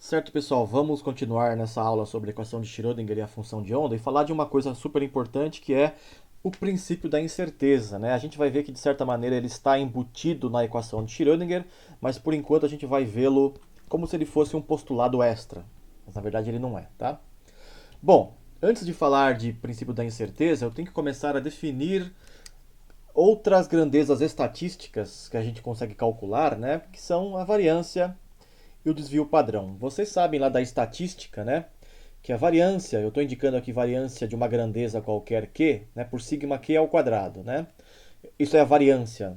Certo, pessoal, vamos continuar nessa aula sobre a equação de Schrödinger e a função de onda e falar de uma coisa super importante que é o princípio da incerteza, né? A gente vai ver que de certa maneira ele está embutido na equação de Schrödinger, mas por enquanto a gente vai vê-lo como se ele fosse um postulado extra. Mas na verdade ele não é, tá? Bom, antes de falar de princípio da incerteza, eu tenho que começar a definir outras grandezas estatísticas que a gente consegue calcular, né? Que são a variância e o desvio padrão. Vocês sabem lá da estatística, né? Que a variância, eu estou indicando aqui variância de uma grandeza qualquer q, né, por sigma q ao quadrado, né? Isso é a variância.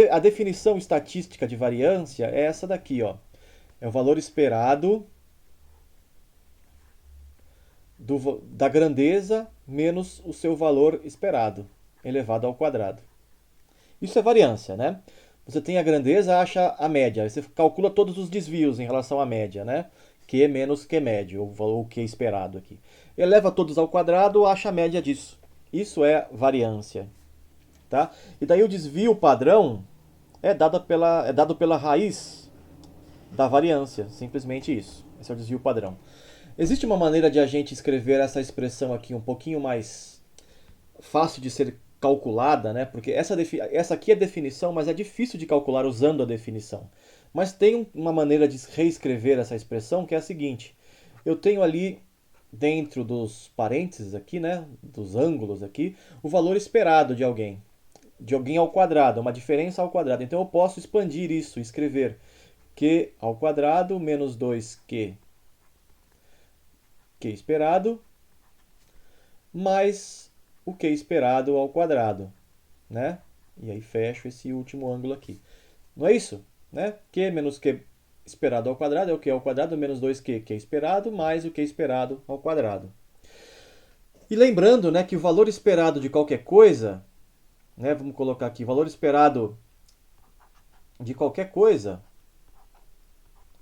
A definição estatística de variância é essa daqui, ó. É o valor esperado da grandeza menos o seu valor esperado, elevado ao quadrado. Isso é variância, né? Você tem a grandeza, acha a média. Aí você calcula todos os desvios em relação à média, né? Q menos Q médio, ou valor Q esperado aqui. Eleva todos ao quadrado, acha a média disso. Isso é variância, tá? E daí o desvio padrão é dado pela raiz da variância, simplesmente isso. Esse é o desvio padrão. Existe uma maneira de a gente escrever essa expressão aqui um pouquinho mais fácil de ser calculada, né? Porque essa aqui é a definição, mas é difícil de calcular usando a definição. Mas tem uma maneira de reescrever essa expressão que é a seguinte: eu tenho ali dentro dos parênteses aqui, né, dos ângulos aqui, o valor esperado de alguém ao quadrado, uma diferença ao quadrado. Então eu posso expandir isso, escrever q ao quadrado menos 2q q esperado mais o q esperado ao quadrado, né? E aí fecho esse último ângulo aqui. Não é isso? Né? Q menos Q esperado ao quadrado é o Q ao quadrado menos 2Q, Q esperado, mais o Q esperado ao quadrado. E lembrando, né, que o valor esperado de qualquer coisa, né, vamos colocar aqui, o valor esperado de qualquer coisa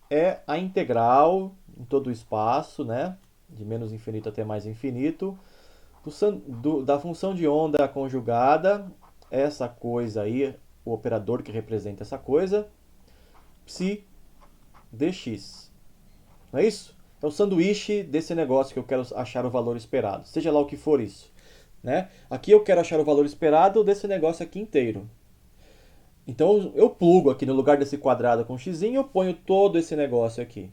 é a integral em todo o espaço, né, de menos infinito até mais infinito, da função de onda conjugada, essa coisa aí, o operador que representa essa coisa, psi dx. Não é isso? É o sanduíche desse negócio que eu quero achar o valor esperado, seja lá o que for isso. Né? Aqui eu quero achar o valor esperado desse negócio aqui inteiro. Então eu plugo aqui no lugar desse quadrado com x, eu ponho todo esse negócio aqui.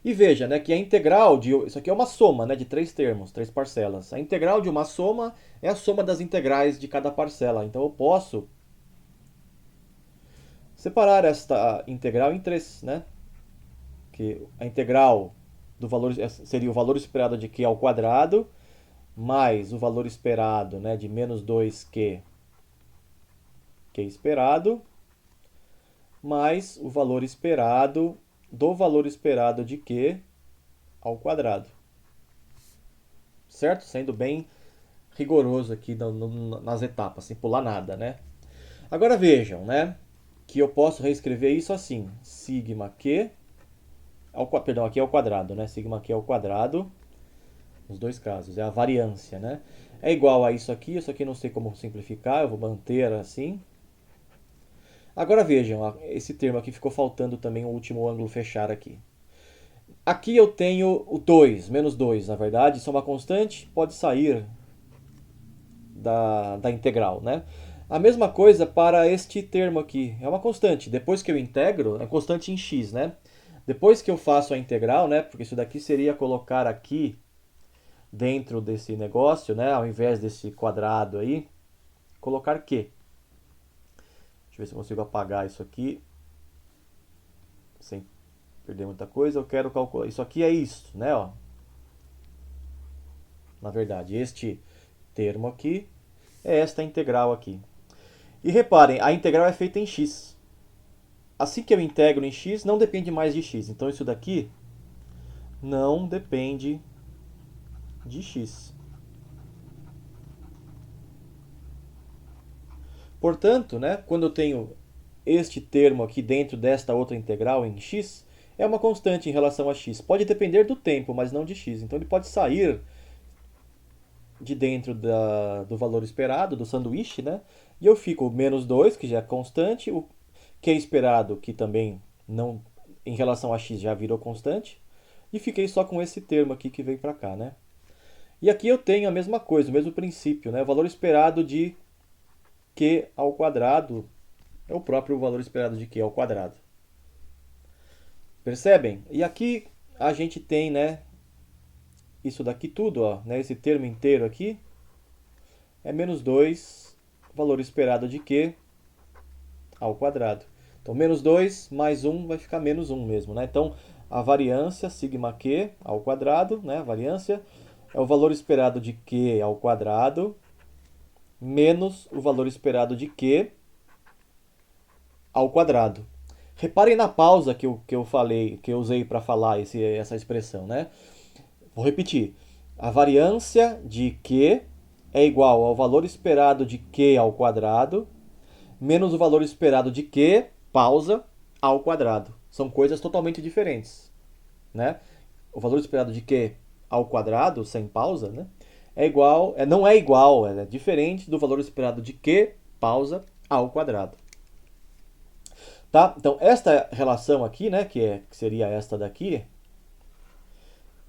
E veja, né, que a integral de. Isso aqui é uma soma, né, de três termos, três parcelas. A integral de uma soma é a soma das integrais de cada parcela. Então eu posso separar esta integral em três, né? Que a integral do valor seria o valor esperado de q ao quadrado mais o valor esperado, né, de menos 2q q esperado mais o valor esperado do valor esperado de q ao quadrado. Certo? Sendo bem rigoroso aqui nas etapas, sem pular nada, né? Agora vejam, né, que eu posso reescrever isso assim: sigma q perdão, aqui é ao quadrado, né? Sigma q ao quadrado, nos dois casos, é a variância, né? É igual a isso aqui não sei como simplificar, eu vou manter assim. Agora vejam, esse termo aqui ficou faltando também o último ângulo fechar aqui. Aqui eu tenho o 2, menos 2, na verdade, isso é uma constante, pode sair da integral, né? A mesma coisa para este termo aqui, é uma constante. Depois que eu integro, é constante em x, né? Depois que eu faço a integral, né? Porque isso daqui seria colocar aqui dentro desse negócio, né? Ao invés desse quadrado aí, colocar q. Deixa eu ver se eu consigo apagar isso aqui sem perder muita coisa. Eu quero calcular. Isso aqui é isso, né? Ó. Na verdade, este termo aqui é esta integral aqui. E reparem, a integral é feita em x. Assim que eu integro em x, não depende mais de x. Então isso daqui não depende de x. Portanto, né, quando eu tenho este termo aqui dentro desta outra integral em x, é uma constante em relação a x. Pode depender do tempo, mas não de x. Então ele pode sair de dentro do valor esperado, do sanduíche, né? E eu fico menos 2, que já é constante, o que é esperado, que também não em relação a x já virou constante. E fiquei só com esse termo aqui que vem para cá, né? E aqui eu tenho a mesma coisa, o mesmo princípio, né? O valor esperado de q ao quadrado é o próprio valor esperado de q ao quadrado. Percebem? E aqui a gente tem, né, isso daqui tudo, ó, né, esse termo inteiro aqui é menos 2, valor esperado de q ao quadrado. Então, menos 2 mais 1 vai ficar menos 1 mesmo, né? Então, a variância sigma q ao quadrado, né, a variância é o valor esperado de q ao quadrado menos o valor esperado de q ao quadrado. Reparem na pausa que eu falei, que eu usei para falar essa expressão, né? Vou repetir. A variância de q é igual ao valor esperado de q ao quadrado menos o valor esperado de q, pausa, ao quadrado. São coisas totalmente diferentes, né? O valor esperado de q ao quadrado, sem pausa, né? Não é igual, é diferente do valor esperado de q, pausa, ao quadrado. Tá? Então, esta relação aqui, né, que seria esta daqui,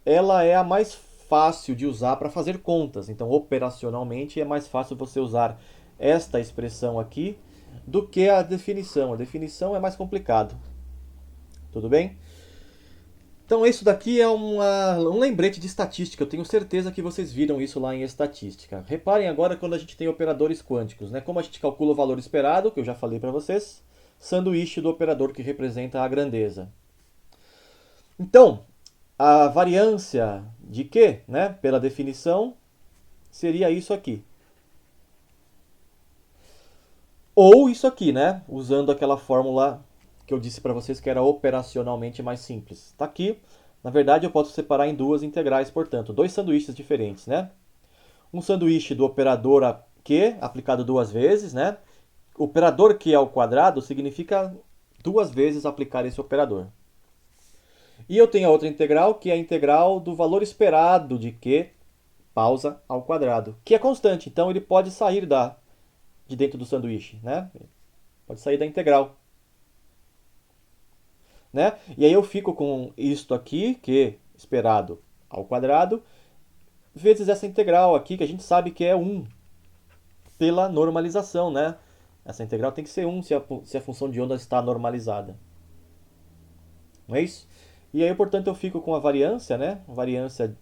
ela é a mais fácil de usar para fazer contas. Então, operacionalmente, é mais fácil você usar esta expressão aqui do que a definição. A definição é mais complicado. Tudo bem? Então, isso daqui é um lembrete de estatística. Eu tenho certeza que vocês viram isso lá em estatística. Reparem agora quando a gente tem operadores quânticos, né? Como a gente calcula o valor esperado, que eu já falei para vocês, sanduíche do operador que representa a grandeza. Então, a variância de Q, né, pela definição, seria isso aqui. Ou isso aqui, né, usando aquela fórmula que eu disse para vocês que era operacionalmente mais simples. Está aqui. Na verdade, eu posso separar em duas integrais, portanto, dois sanduíches diferentes, né? Um sanduíche do operador Q, aplicado duas vezes, né? O operador Q ao quadrado significa duas vezes aplicar esse operador. E eu tenho a outra integral, que é a integral do valor esperado de Q, pausa, ao quadrado, que é constante. Então, ele pode sair de dentro do sanduíche, né? Pode sair da integral. Né? E aí eu fico com isto aqui, Q esperado ao quadrado, vezes essa integral aqui, que a gente sabe que é 1, pela normalização, né? Essa integral tem que ser 1 se a função de onda está normalizada. Não é isso? E aí, portanto, eu fico com a variância, né? Variância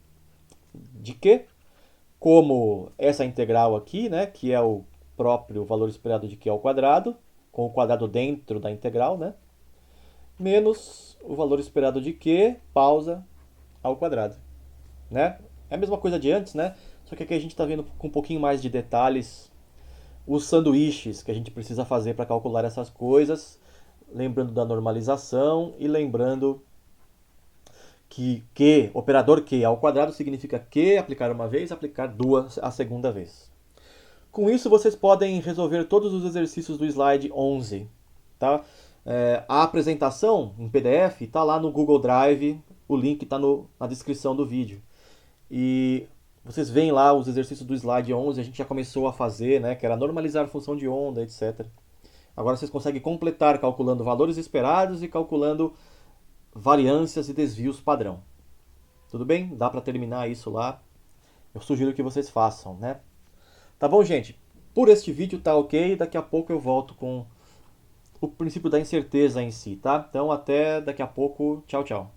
de Q, como essa integral aqui, né? Que é o próprio valor esperado de Q ao quadrado, com o quadrado dentro da integral, né? Menos o valor esperado de Q, pausa, ao quadrado. Né? É a mesma coisa de antes, né? Só que aqui a gente está vendo com um pouquinho mais de detalhes os sanduíches que a gente precisa fazer para calcular essas coisas, lembrando da normalização e lembrando que Q, operador Q ao quadrado significa Q, aplicar uma vez, aplicar duas a segunda vez. Com isso, vocês podem resolver todos os exercícios do slide 11. Tá? A apresentação em PDF está lá no Google Drive, o link está na descrição do vídeo. E vocês veem lá os exercícios do slide 11, a gente já começou a fazer, né, que era normalizar a função de onda, etc. Agora vocês conseguem completar calculando valores esperados e calculando variâncias e desvios padrão. Tudo bem? Dá para terminar isso lá. Eu sugiro que vocês façam, né? Tá bom, gente? Por este vídeo tá ok. Daqui a pouco eu volto com o princípio da incerteza em si, tá? Então até daqui a pouco. Tchau, tchau.